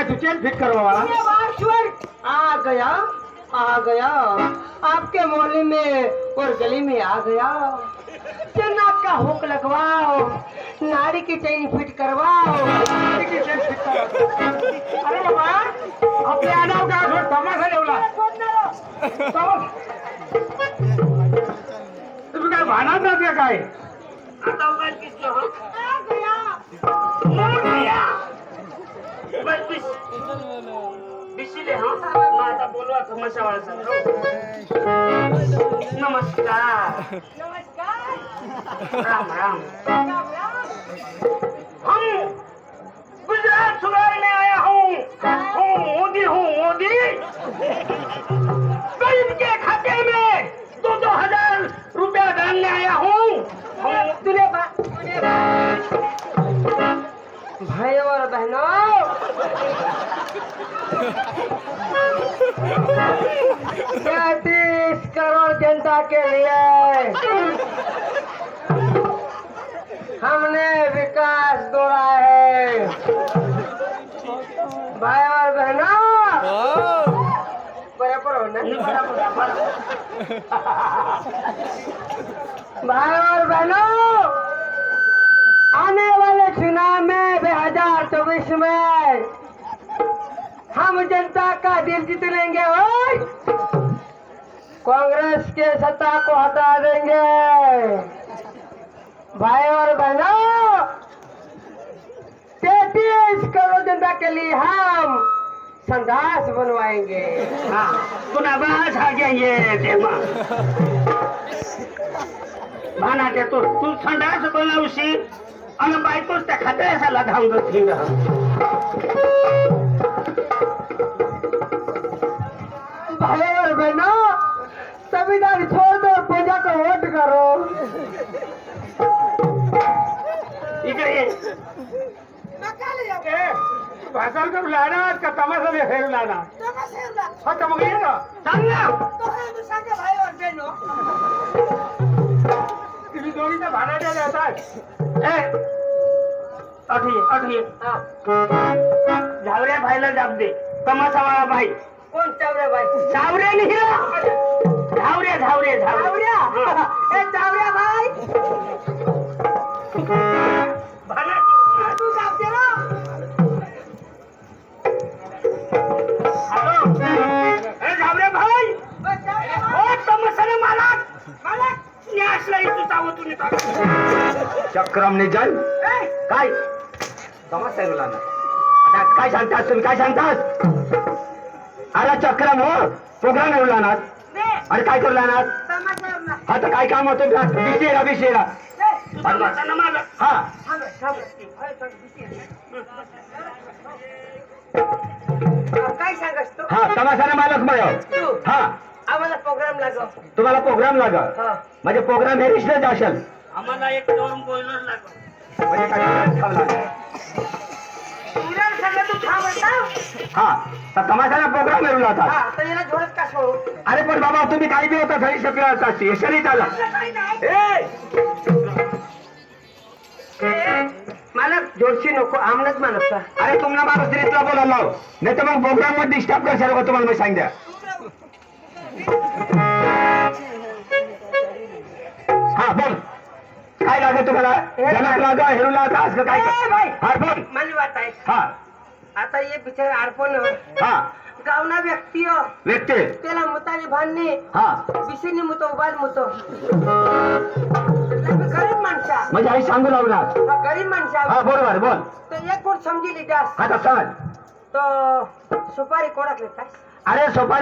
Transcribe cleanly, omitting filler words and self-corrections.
काय तू chain fit करवा वाला आ गया आपके मोहल्ले में और गली में आ गया। जन्नत का हुक लगवाओ, नारी की चैन फिट करवाओ। नारी की चेन फिट करवा। अरे बाबा आपल्या आडाव का थोड तमाशा ठेवला तुम्ही काय भांडणार ना काय आता उगाच किसलो आ गया बस बिशीले हाँ मैं आता बोलवा तमाशा वाला संग नमस्कार राम राम हम गुजरात सुधारने आया हूँ मोदी गरीब के खाते में 2,000 रुपया डालने आया हूँ। भाई और बहनों 33 करोड़ जनता के लिए हमने विकास दौड़ा है। भाई और बहनों बराबर हो ना भाई और बहनों आने वाले चुनाव में 2024 में हम जनता का दिल जीत लेंगे ओए कांग्रेस के सत्ता को हटा देंगे। भाई और बहनों 33 करोड़ जनता के लिए हम संघास बनवाएंगे। हाँ सुनाबाज आ गया ये देवा भाना के तू संडास बनवशी आणि बायकोच त्या खात्याचा लगावून देतील। भाई और बहनों संविधान छोड़ दो पूजा को वोट करो। इकडे ये भाषण करू लाणार का तमाशा फेरू लाणार हा तर मग ये ना सांग ना तुम्ही दोन्हीचा भाडा द्यायला येतात अठी झावऱ्या भाईला जाब दे तमाशावाळा भाई कोण चावऱ्या भाई चावऱ्या नाही झावऱ्या झावऱ्या झावऱ्या ए चावऱ्या भाई भाना तू जाब दे ना हॅलो ए झावऱ्या भाई ओ तमाशाने मालक न्यासला तू चावतून चक्रमने जाय काय तमाशा रुला ना आता काय सांगतास तुम्ही काय सांगतास अरे चक्रम हो प्रोग्राम रुला ना अरे काय करू लाणार आता काय काम होतं विशेरा हा काय सांगस तू हा तमाशाने मालक मिळव हा आम्हाला प्रोग्राम लागव तुम्हाला प्रोग्राम लागल म्हणजे प्रोग्राम हे रिश्तेच असेल आम्हाला एक 2 बॉयलर लागव म्हणजे काय ठेवला तुला सगळं तू थांबता हा तर तमाशाला प्रोग्राम मिळवला होता हा तर याला जोडत का सोडू अरे पण बाबा तुम्ही काही बी होता घरी शकला होता यशनी चाला मला जोडशी नको आमनच मानत अरे तुम्हाला माणूस रीतला बोलायला लाव नाही तर मग प्रोग्राम मध्ये डिस्टर्ब करशाल का तुम्हाला मी सांग द्या हा बोल काय लागेल तुम्हाला जनक लागा हेरू लागा असं काय हा बोल माझी बात आहे हा आता ये बिचारा अर्पण हा गावना व्यक्ती व्यक्ती त्याला मुताने भांडणे हा विषयनी मुतो उबाल मुतो गरीब माणसा म्हणजे आई सांगू लावणार गरीब माणसा हा बरोबर बोल तो एक कोट समजी लिहिल्यास आता सांग तो सुपारी कोणाक लेतास अरे सोपारी